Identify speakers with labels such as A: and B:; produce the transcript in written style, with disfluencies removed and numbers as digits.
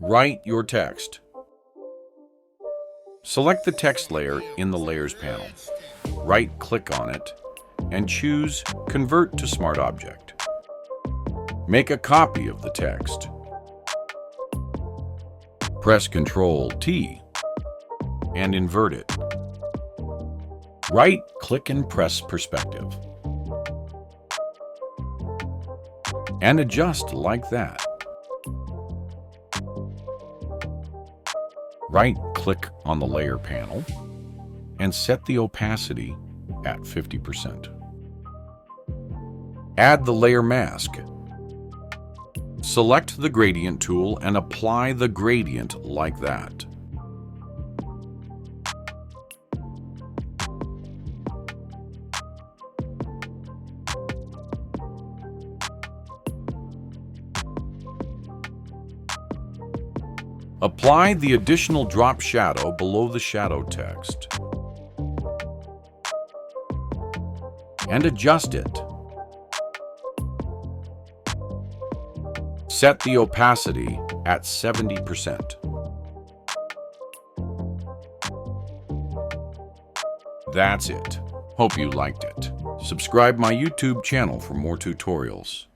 A: Write your text. Select the text layer in the Layers panel. Right-click on it and choose Convert to Smart Object. Make a copy of the text. Press Ctrl-T and invert it. Right-click and press Perspective. And adjust like that. Right-click on the Layer panel and set the opacity at 50%. Add the layer mask. Select the gradient tool and apply the gradient like that. Apply the additional drop shadow below the shadow text and adjust it. Set the opacity at 70%. That's it. Hope you liked it. Subscribe my YouTube channel for more tutorials.